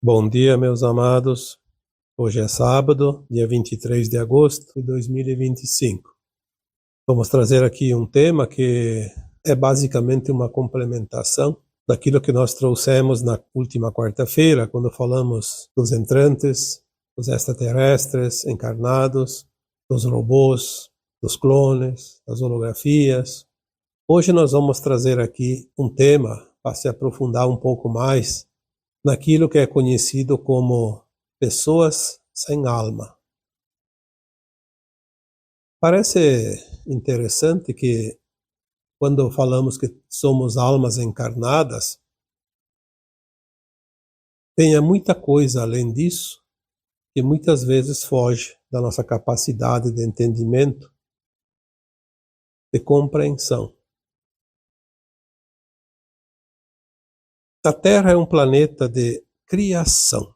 Bom dia, meus amados. Hoje é sábado, dia 23 de agosto de 2025. Vamos trazer aqui um tema que é basicamente uma complementação daquilo que nós trouxemos na última quarta-feira, quando falamos dos entrantes, dos extraterrestres encarnados, dos robôs, dos clones, das holografias. Hoje nós vamos trazer aqui um tema para se aprofundar um pouco mais naquilo que é conhecido como pessoas sem alma. Parece interessante que, quando falamos que somos almas encarnadas, tenha muita coisa além disso que muitas vezes foge da nossa capacidade de entendimento, de compreensão. A Terra é um planeta de criação,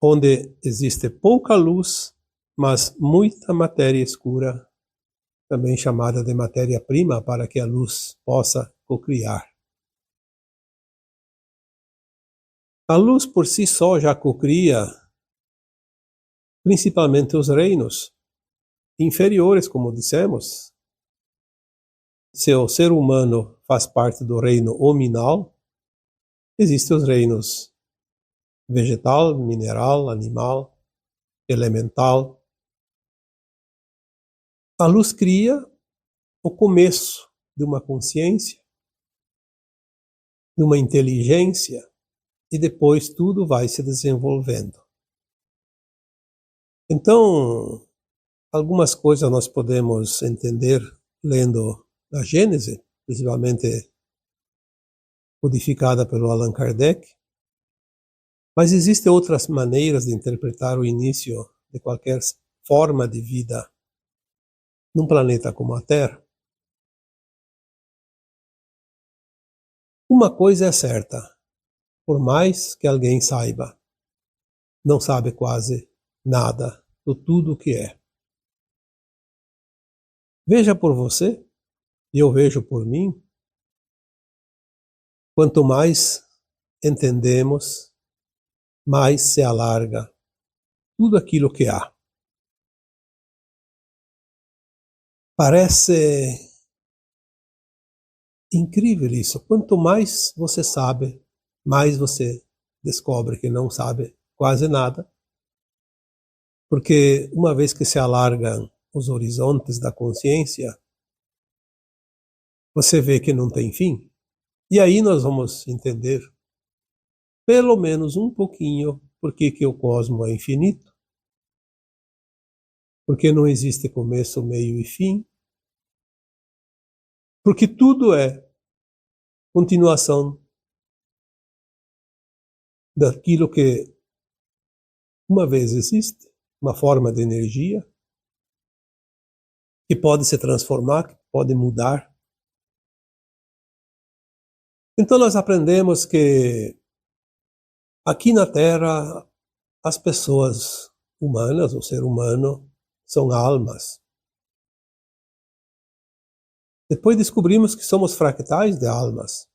onde existe pouca luz, mas muita matéria escura, também chamada de matéria-prima, para que a luz possa cocriar. A luz por si só já cocria principalmente os reinos inferiores, como dissemos. Se o ser humano faz parte do reino hominal, existem os reinos vegetal, mineral, animal, elemental. A luz cria o começo de uma consciência, de uma inteligência, e depois tudo vai se desenvolvendo. Então, algumas coisas nós podemos entender lendo a Gênese, principalmente codificada pelo Allan Kardec, mas existem outras maneiras de interpretar o início de qualquer forma de vida num planeta como a Terra. Uma coisa é certa: por mais que alguém saiba, não sabe quase nada do tudo o que é. Veja por você, e eu vejo por mim, quanto mais entendemos, mais se alarga tudo aquilo que há. Parece incrível isso. Quanto mais você sabe, mais você descobre que não sabe quase nada, porque uma vez que se alargam os horizontes da consciência, você vê que não tem fim. E aí nós vamos entender, pelo menos um pouquinho, por que o cosmos é infinito, porque não existe começo, meio e fim, porque tudo é continuação daquilo que uma vez existe, uma forma de energia que pode se transformar, que pode mudar. Então nós aprendemos que aqui na Terra as pessoas humanas, o ser humano, são almas. Depois descobrimos que somos fractais de almas.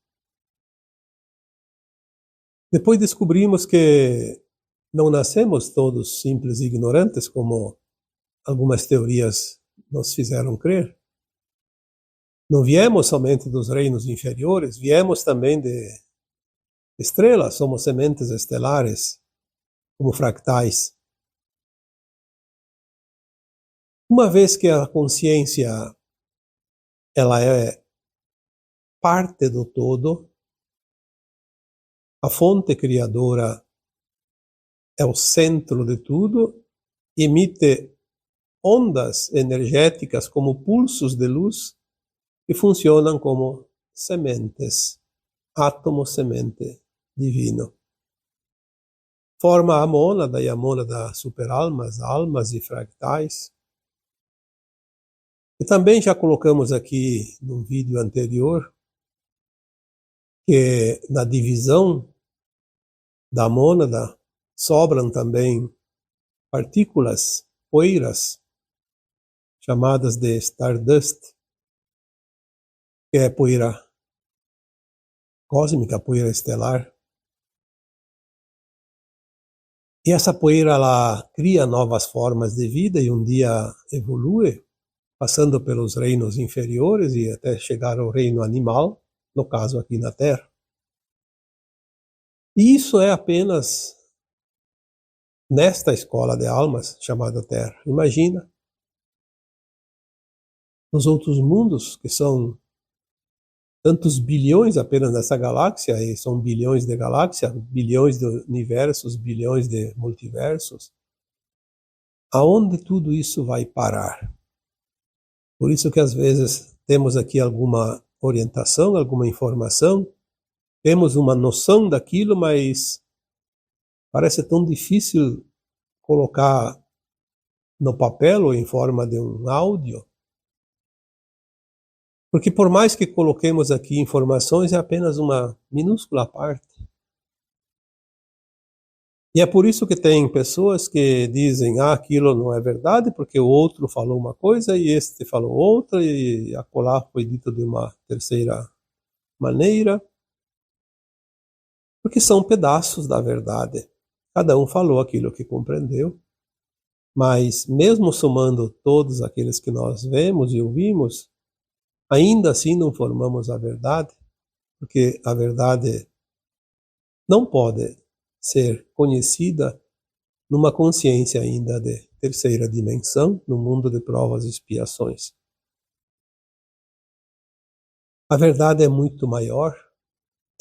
Depois descobrimos que não nascemos todos simples e ignorantes, como algumas teorias nos fizeram crer. Não viemos somente dos reinos inferiores, viemos também de estrelas, somos sementes estelares, como fractais. Uma vez que a consciência ela é parte do todo, a fonte criadora é o centro de tudo, emite ondas energéticas como pulsos de luz que funcionam como sementes, átomo semente divino. Forma e a mônada superalmas, almas e fractais. E também já colocamos aqui num vídeo anterior que na divisão da mônada sobram também partículas, poeiras, chamadas de Stardust, que é poeira cósmica, poeira estelar. E essa poeira ela cria novas formas de vida e um dia evolui, passando pelos reinos inferiores e até chegar ao reino animal, no caso aqui na Terra. E isso é apenas nesta escola de almas chamada Terra. Imagina nos outros mundos, que são tantos bilhões apenas nessa galáxia, e são bilhões de galáxias, bilhões de universos, bilhões de multiversos. Aonde tudo isso vai parar? Por isso que às vezes temos aqui alguma orientação, alguma informação, temos uma noção daquilo, mas parece tão difícil colocar no papel ou em forma de um áudio, porque por mais que coloquemos aqui informações, é apenas uma minúscula parte. E é por isso que tem pessoas que dizem, aquilo não é verdade, porque o outro falou uma coisa e este falou outra, e acolá foi dito de uma terceira maneira, porque são pedaços da verdade. Cada um falou aquilo que compreendeu, mas mesmo somando todos aqueles que nós vemos e ouvimos, ainda assim não formamos a verdade, porque a verdade não pode ser conhecida numa consciência ainda de terceira dimensão, no mundo de provas e expiações. A verdade é muito maior,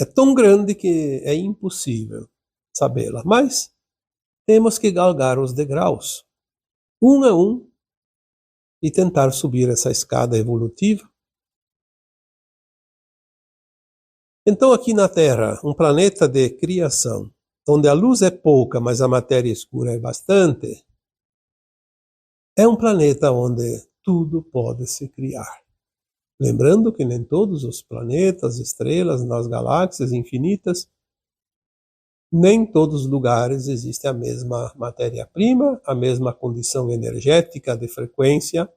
é tão grande que é impossível sabê-la, mas temos que galgar os degraus, um a um, e tentar subir essa escada evolutiva. Então, aqui na Terra, um planeta de criação, onde a luz é pouca, mas a matéria escura é bastante, é um planeta onde tudo pode se criar. Lembrando que nem todos os planetas, estrelas, nas galáxias infinitas, nem todos os lugares existe a mesma matéria-prima, a mesma condição energética de frequência,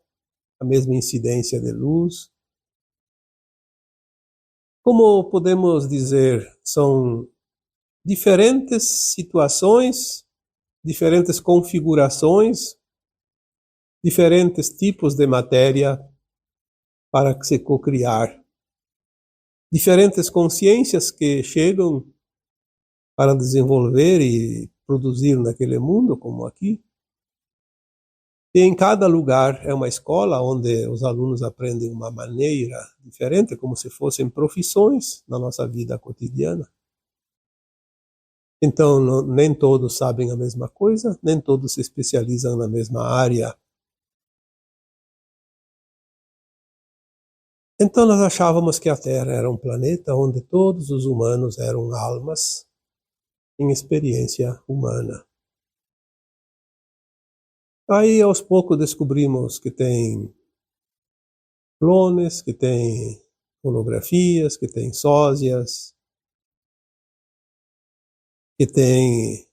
a mesma incidência de luz. Como podemos dizer, são diferentes situações, diferentes configurações, diferentes tipos de matéria para se cocriar. Diferentes consciências que chegam para desenvolver e produzir naquele mundo, como aqui. E em cada lugar é uma escola onde os alunos aprendem uma maneira diferente, como se fossem profissões na nossa vida cotidiana. Então, nem todos sabem a mesma coisa, nem todos se especializam na mesma área. Então, nós achávamos que a Terra era um planeta onde todos os humanos eram almas em experiência humana. Aí, aos poucos, descobrimos que tem clones, que tem holografias, que tem sósias, que tem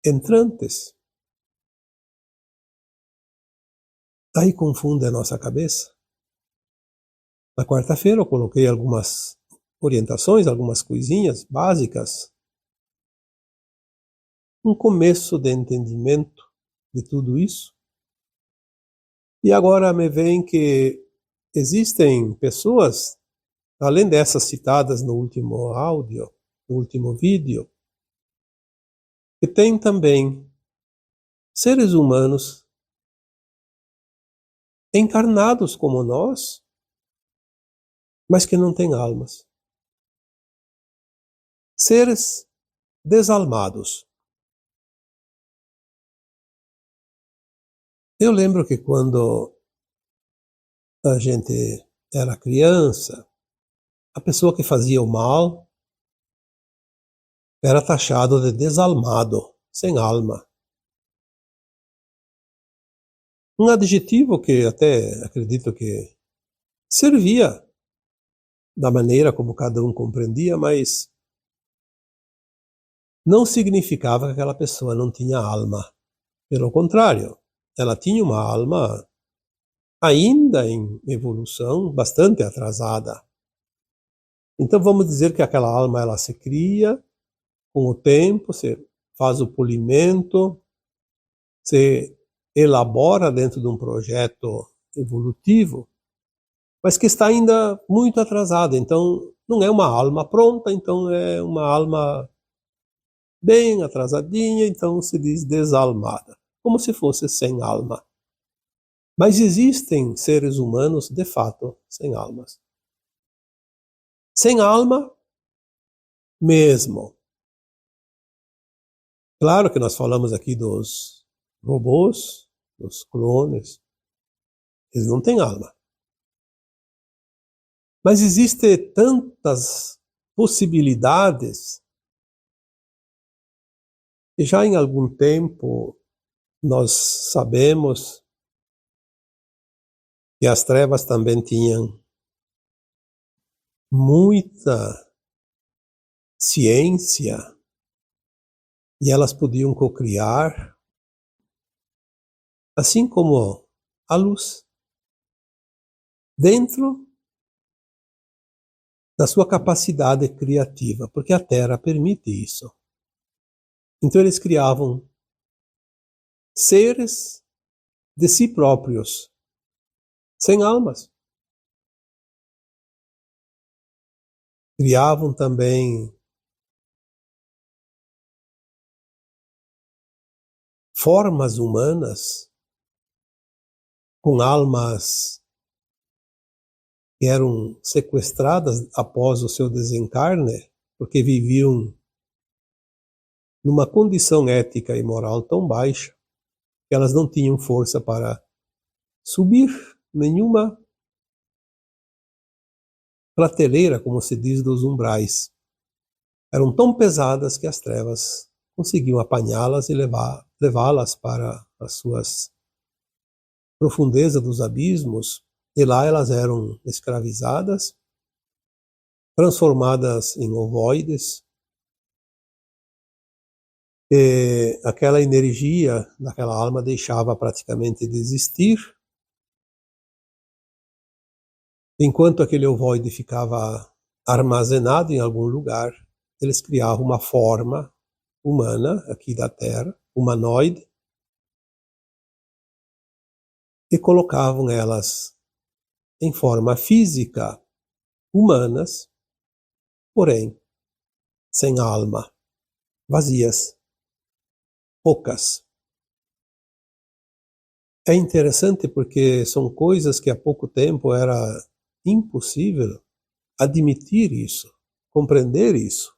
entrantes. Aí confunde a nossa cabeça. Na quarta-feira eu coloquei algumas orientações, algumas coisinhas básicas, um começo de entendimento de tudo isso. E agora me vem que existem pessoas, além dessas citadas no último áudio, no último vídeo, que têm também seres humanos encarnados como nós, mas que não têm almas. Seres desalmados. Eu lembro que quando a gente era criança, a pessoa que fazia o mal era taxado de desalmado, sem alma. Um adjetivo que até acredito que servia da maneira como cada um compreendia, mas não significava que aquela pessoa não tinha alma. Pelo contrário, ela tinha uma alma ainda em evolução, bastante atrasada. Então vamos dizer que aquela alma ela se cria com o tempo, você faz o polimento, você elabora dentro de um projeto evolutivo, mas que está ainda muito atrasada. Então, não é uma alma pronta, então é uma alma bem atrasadinha, então se diz desalmada, como se fosse sem alma. Mas existem seres humanos, de fato, sem almas. Sem alma mesmo. Claro que nós falamos aqui dos robôs, dos clones, eles não têm alma. Mas existem tantas possibilidades e já em algum tempo nós sabemos que as trevas também tinham muita ciência e elas podiam cocriar, assim como a luz, dentro da sua capacidade criativa, porque a Terra permite isso. Então eles criavam seres de si próprios, sem almas. Criavam também formas humanas com almas que eram sequestradas após o seu desencarne, porque viviam numa condição ética e moral tão baixa que elas não tinham força para subir nenhuma prateleira, como se diz, dos umbrais. Eram tão pesadas que as trevas conseguiam apanhá-las e levá-las para as suas profundezas dos abismos, e lá elas eram escravizadas, transformadas em ovoides, e aquela energia daquela alma deixava praticamente de existir, enquanto aquele ovoide ficava armazenado em algum lugar, eles criavam uma forma humana aqui da Terra, humanoide, e colocavam elas em forma física humanas, porém sem alma, vazias, ocas. É interessante porque são coisas que há pouco tempo era impossível admitir isso, compreender isso.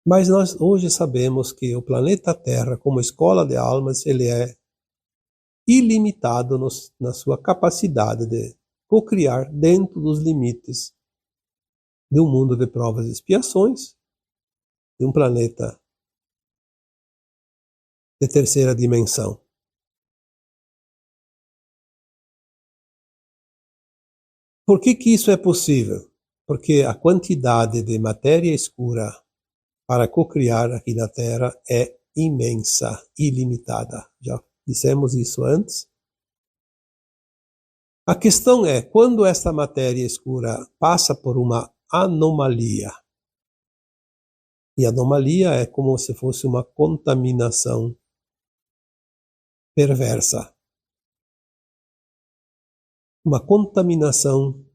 Mas nós hoje sabemos que o planeta Terra, como escola de almas, ele é ilimitado na sua capacidade de cocriar dentro dos limites de um mundo de provas e expiações, de um planeta de terceira dimensão. Por que que isso é possível? Porque a quantidade de matéria escura para cocriar aqui na Terra é imensa, ilimitada. Já dissemos isso antes. A questão é, quando essa matéria escura passa por uma anomalia, e anomalia é como se fosse uma contaminação perversa, uma contaminação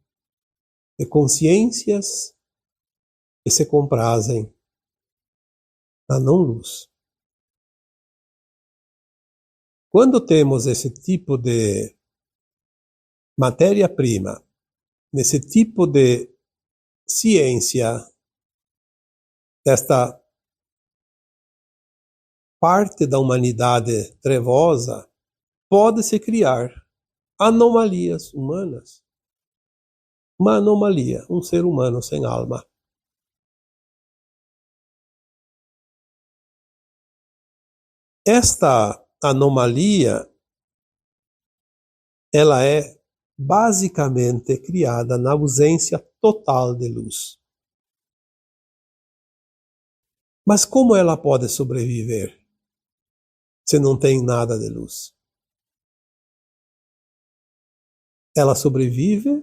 de consciências que se comprazem na não-luz. Quando temos esse tipo de matéria-prima, nesse tipo de ciência, desta parte da humanidade trevosa, pode-se criar anomalias humanas. Uma anomalia, um ser humano sem alma. Esta anomalia, ela é basicamente criada na ausência total de luz. Mas como ela pode sobreviver se não tem nada de luz? Ela sobrevive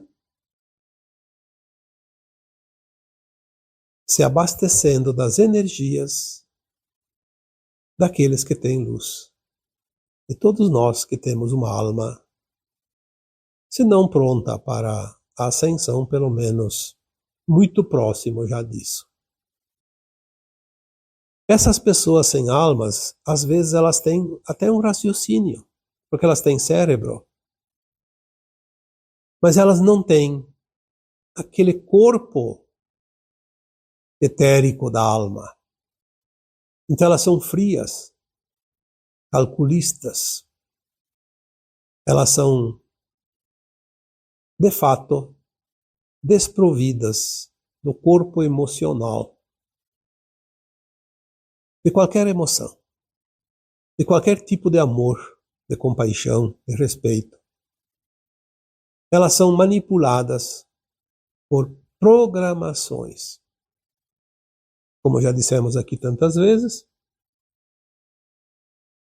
se abastecendo das energias daqueles que têm luz. De todos nós que temos uma alma, se não pronta para a ascensão, pelo menos muito próximo já disso. Essas pessoas sem almas, às vezes elas têm até um raciocínio, porque elas têm cérebro, mas elas não têm aquele corpo etérico da alma. Então elas são frias, calculistas. Elas são, de fato, desprovidas do corpo emocional, de qualquer emoção, de qualquer tipo de amor, de compaixão, de respeito. Elas são manipuladas por programações. Como já dissemos aqui tantas vezes,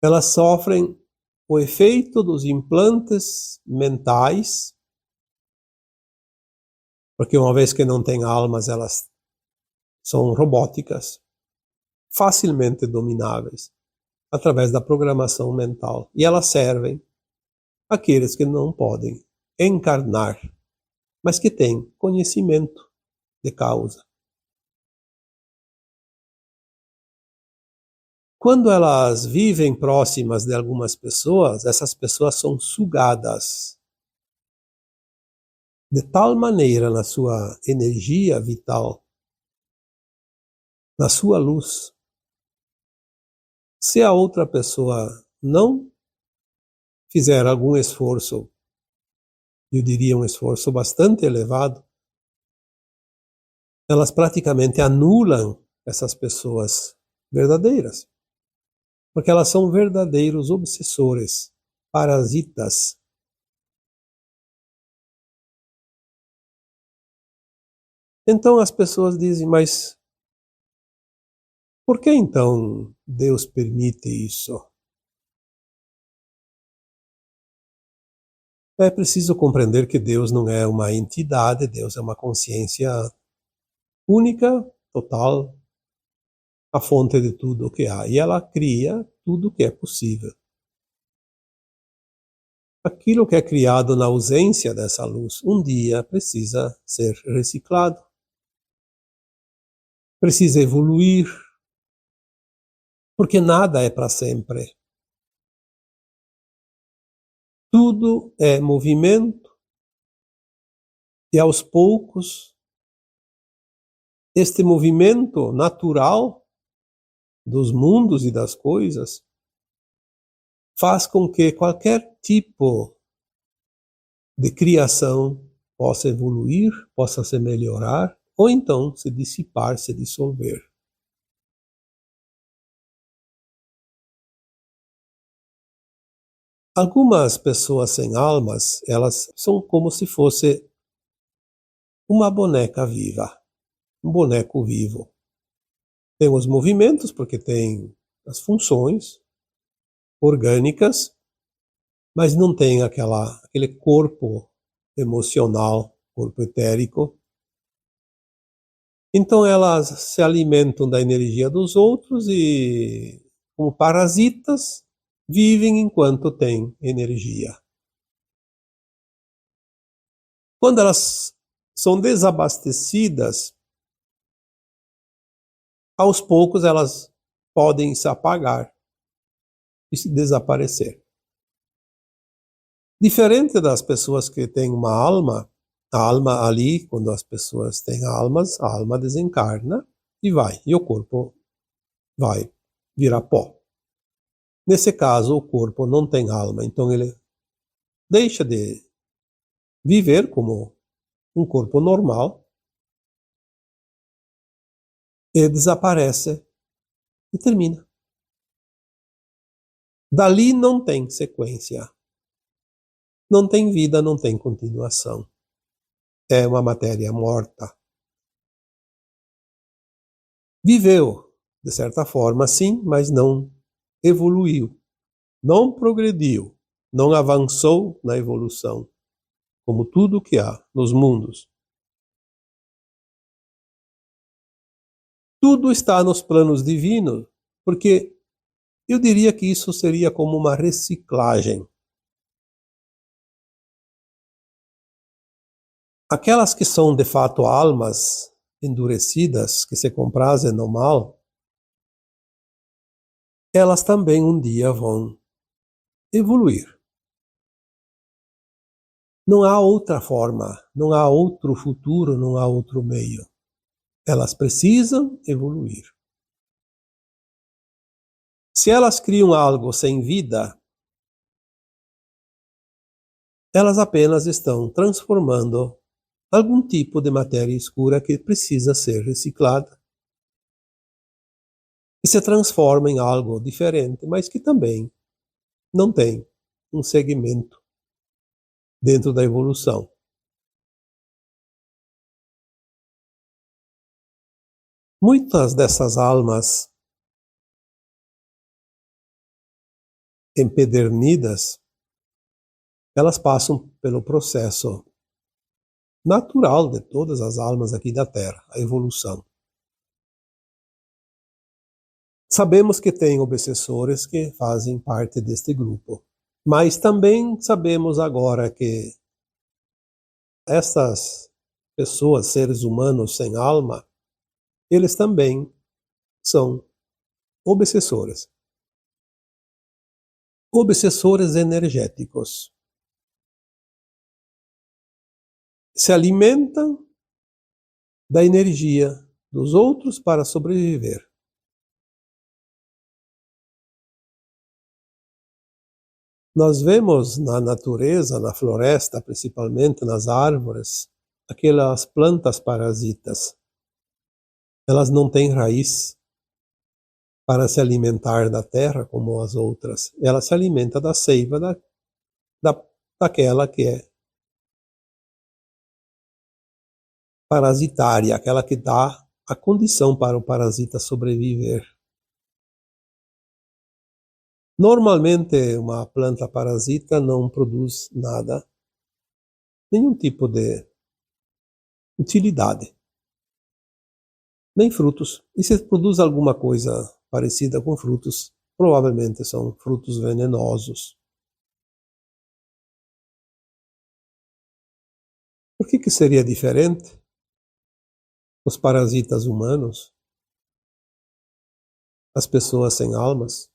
elas sofrem o efeito dos implantes mentais, porque uma vez que não têm almas, elas são robóticas, facilmente domináveis, através da programação mental. E elas servem àqueles que não podem encarnar, mas que têm conhecimento de causa. Quando elas vivem próximas de algumas pessoas, essas pessoas são sugadas de tal maneira na sua energia vital, na sua luz. Se a outra pessoa não fizer algum esforço, eu diria um esforço bastante elevado, elas praticamente anulam essas pessoas verdadeiras. Porque elas são verdadeiros obsessores, parasitas. Então as pessoas dizem, mas por que então Deus permite isso? É preciso compreender que Deus não é uma entidade, Deus é uma consciência única, total, a fonte de tudo o que há. E ela cria tudo o que é possível. Aquilo que é criado na ausência dessa luz, um dia precisa ser reciclado, precisa evoluir, porque nada é para sempre. Tudo é movimento e aos poucos este movimento natural dos mundos e das coisas faz com que qualquer tipo de criação possa evoluir, possa se melhorar ou então se dissipar, se dissolver. Algumas pessoas sem almas, elas são como se fosse uma boneca viva, um boneco vivo. Tem os movimentos, porque tem as funções orgânicas, mas não tem aquele corpo emocional, corpo etérico. Então elas se alimentam da energia dos outros e, como parasitas, vivem enquanto têm energia. Quando elas são desabastecidas, aos poucos elas podem se apagar e se desaparecer. Diferente das pessoas que têm uma alma, a alma ali, quando as pessoas têm almas, a alma desencarna e vai, e o corpo vai virar pó. Nesse caso, o corpo não tem alma, então ele deixa de viver como um corpo normal e desaparece e termina. Dali não tem sequência. Não tem vida, não tem continuação. É uma matéria morta. Viveu, de certa forma, sim, mas não evoluiu, não progrediu, não avançou na evolução, como tudo que há nos mundos. Tudo está nos planos divinos, porque eu diria que isso seria como uma reciclagem. Aquelas que são de fato almas endurecidas, que se comprazem no mal, elas também um dia vão evoluir. Não há outra forma, não há outro futuro, não há outro meio. Elas precisam evoluir. Se elas criam algo sem vida, elas apenas estão transformando algum tipo de matéria escura que precisa ser reciclada e se transforma em algo diferente, mas que também não tem um segmento dentro da evolução. Muitas dessas almas empedernidas, elas passam pelo processo natural de todas as almas aqui da Terra, a evolução. Sabemos que tem obsessores que fazem parte deste grupo, mas também sabemos agora que essas pessoas, seres humanos sem alma, eles também são obsessores. Obsessores energéticos. Se alimentam da energia dos outros para sobreviver. Nós vemos na natureza, na floresta, principalmente nas árvores, aquelas plantas parasitas. Elas não têm raiz para se alimentar da terra como as outras. Ela se alimenta da seiva daquela que é parasitária, aquela que dá a condição para o parasita sobreviver. Normalmente, uma planta parasita não produz nada, nenhum tipo de utilidade, nem frutos. E se produz alguma coisa parecida com frutos, provavelmente são frutos venenosos. Por que seria diferente? Os parasitas humanos, as pessoas sem almas,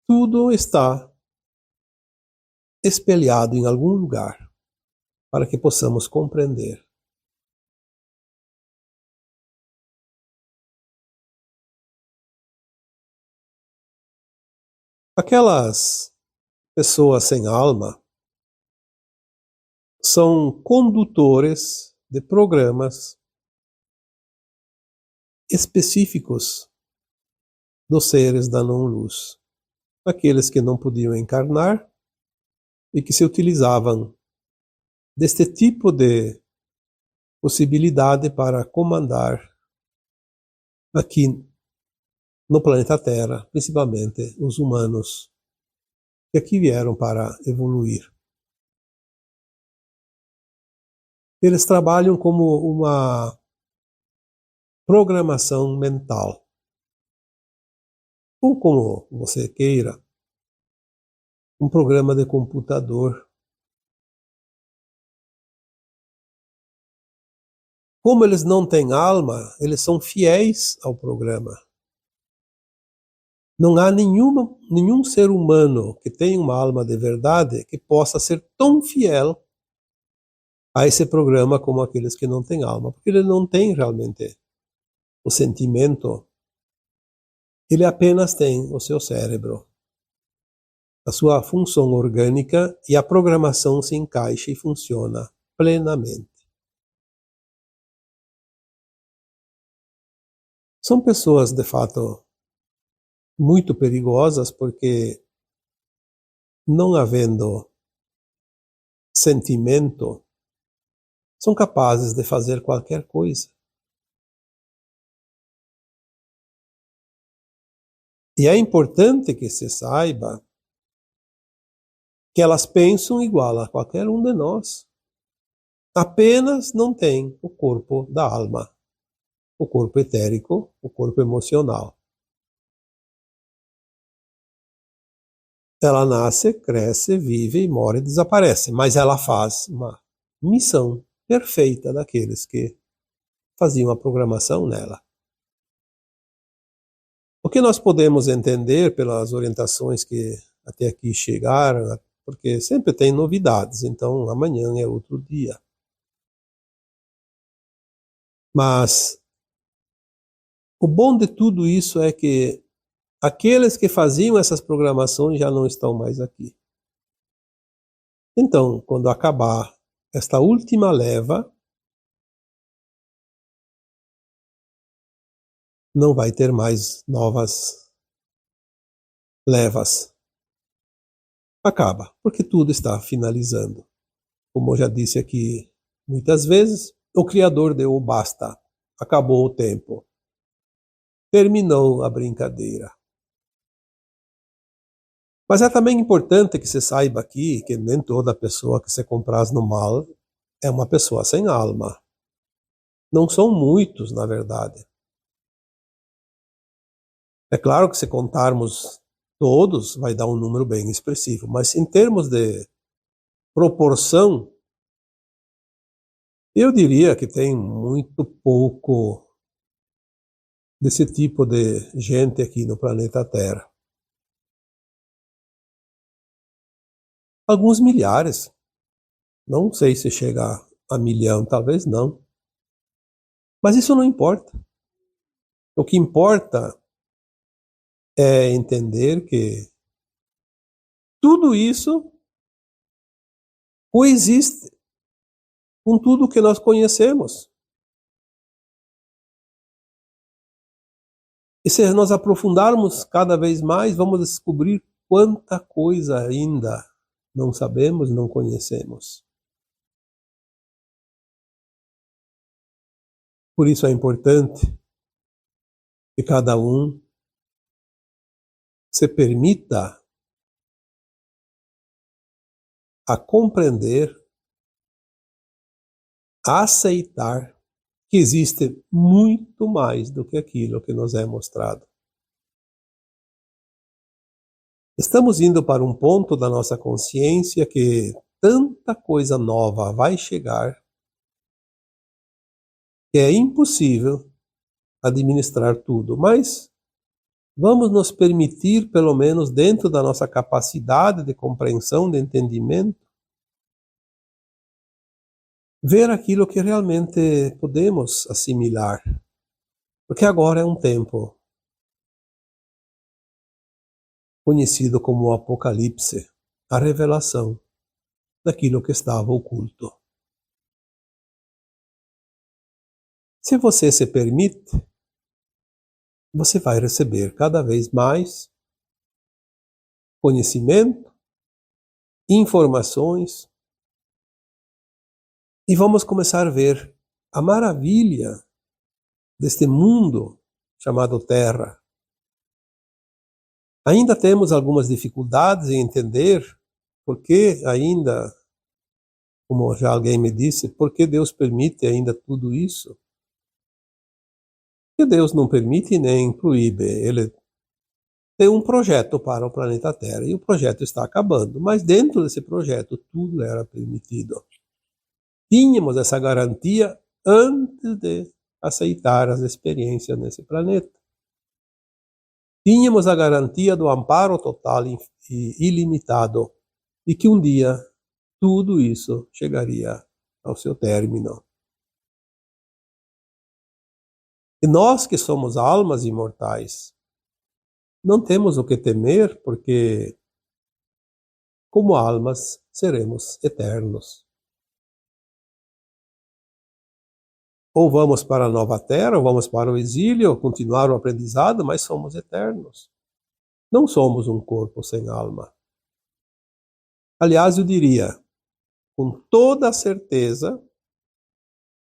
tudo está espelhado em algum lugar para que possamos compreender. Aquelas pessoas sem alma são condutores de programas específicos dos seres da não-luz, aqueles que não podiam encarnar e que se utilizavam deste tipo de possibilidade para comandar aqui no planeta Terra, principalmente os humanos que aqui vieram para evoluir. Eles trabalham como uma programação mental, ou como você queira, um programa de computador. Como eles não têm alma, eles são fiéis ao programa. Não há nenhum ser humano que tenha uma alma de verdade que possa ser tão fiel a esse programa como aqueles que não têm alma, porque ele não tem realmente o sentimento, ele apenas tem o seu cérebro, a sua função orgânica, e a programação se encaixa e funciona plenamente. São pessoas, de fato, muito perigosas, porque não havendo sentimento, são capazes de fazer qualquer coisa. E é importante que se saiba que elas pensam igual a qualquer um de nós. Apenas não tem o corpo da alma, o corpo etérico, o corpo emocional. Ela nasce, cresce, vive, morre e desaparece, mas ela faz uma missão perfeita daqueles que faziam a programação nela. O que nós podemos entender pelas orientações que até aqui chegaram, porque sempre tem novidades, então amanhã é outro dia. Mas o bom de tudo isso é que aqueles que faziam essas programações já não estão mais aqui. Então, quando acabar esta última leva, não vai ter mais novas levas. Acaba, porque tudo está finalizando. Como eu já disse aqui muitas vezes, o Criador deu o basta. Acabou o tempo. Terminou a brincadeira. Mas é também importante que você saiba aqui que nem toda pessoa que você compraz no mal é uma pessoa sem alma. Não são muitos, na verdade. É claro que se contarmos todos, vai dar um número bem expressivo, mas em termos de proporção, eu diria que tem muito pouco desse tipo de gente aqui no planeta Terra. Alguns milhares, não sei se chega a milhão, talvez não. Mas isso não importa. O que importa é entender que tudo isso coexiste com tudo que nós conhecemos. E se nós aprofundarmos cada vez mais, vamos descobrir quanta coisa ainda não sabemos, não conhecemos. Por isso é importante que cada um se permita a compreender, a aceitar que existe muito mais do que aquilo que nos é mostrado. Estamos indo para um ponto da nossa consciência que tanta coisa nova vai chegar que é impossível administrar tudo, mas vamos nos permitir, pelo menos dentro da nossa capacidade de compreensão, de entendimento, ver aquilo que realmente podemos assimilar. Porque agora é um tempo conhecido como o Apocalipse, a revelação daquilo que estava oculto. Se você se permite, você vai receber cada vez mais conhecimento, informações, e vamos começar a ver a maravilha deste mundo chamado Terra. Ainda temos algumas dificuldades em entender por que ainda, como já alguém me disse, por que Deus permite ainda tudo isso? Porque Deus não permite nem proíbe. Ele tem um projeto para o planeta Terra e o projeto está acabando, mas dentro desse projeto tudo era permitido. Tínhamos essa garantia antes de aceitar as experiências nesse planeta. Tínhamos a garantia do amparo total e ilimitado e que um dia tudo isso chegaria ao seu término. E nós que somos almas imortais, não temos o que temer, porque como almas seremos eternos. Ou vamos para a nova terra, ou vamos para o exílio, ou continuar o aprendizado, mas somos eternos. Não somos um corpo sem alma. Aliás, eu diria, com toda certeza,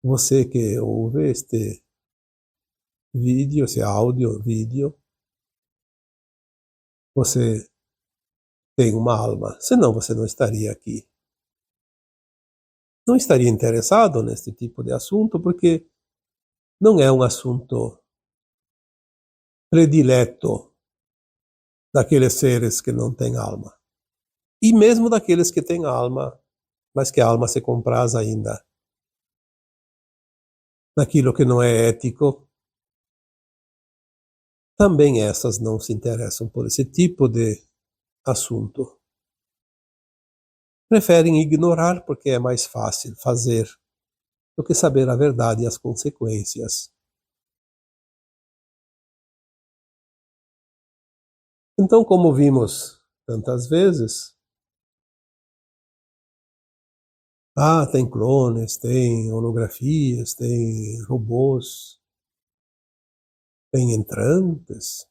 você que ouve este vídeo, esse áudio, vídeo, você tem uma alma, senão você não estaria aqui. não estaria interessado neste tipo de assunto, porque não é um assunto predileto daqueles seres que não têm alma. E mesmo daqueles que têm alma, mas que a alma se compraz ainda naquilo que não é ético, também essas não se interessam por esse tipo de assunto. Preferem ignorar porque é mais fácil fazer do que saber a verdade e as consequências. Então, como vimos tantas vezes, tem clones, tem holografias, tem robôs, tem entrantes,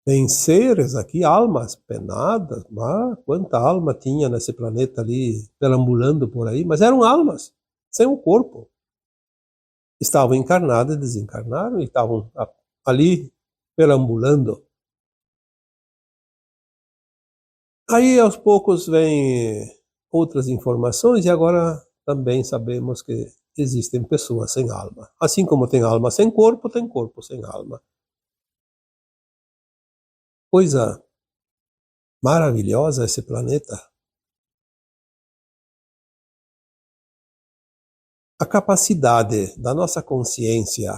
tem seres aqui, almas penadas. Quanta alma tinha nesse planeta ali, perambulando por aí, mas eram almas, sem um corpo. Estavam encarnadas e desencarnaram e estavam ali perambulando. Aí aos poucos vem outras informações e agora também sabemos que existem pessoas sem alma. Assim como tem alma sem corpo, tem corpo sem alma. Coisa maravilhosa esse planeta. A capacidade da nossa consciência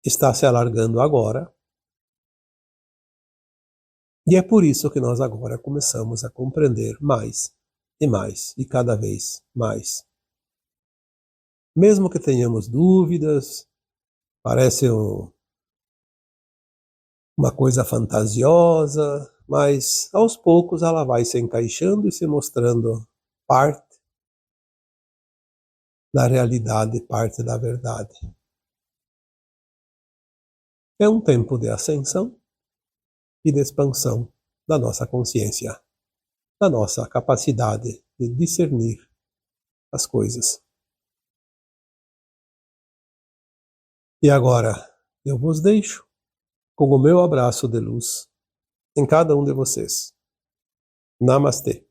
está se alargando agora. E é por isso que nós agora começamos a compreender mais e mais e cada vez mais. Mesmo que tenhamos dúvidas, parece uma coisa fantasiosa, mas aos poucos ela vai se encaixando e se mostrando parte da realidade, parte da verdade. É um tempo de ascensão e de expansão da nossa consciência, da nossa capacidade de discernir as coisas. E agora eu vos deixo com o meu abraço de luz em cada um de vocês. Namastê.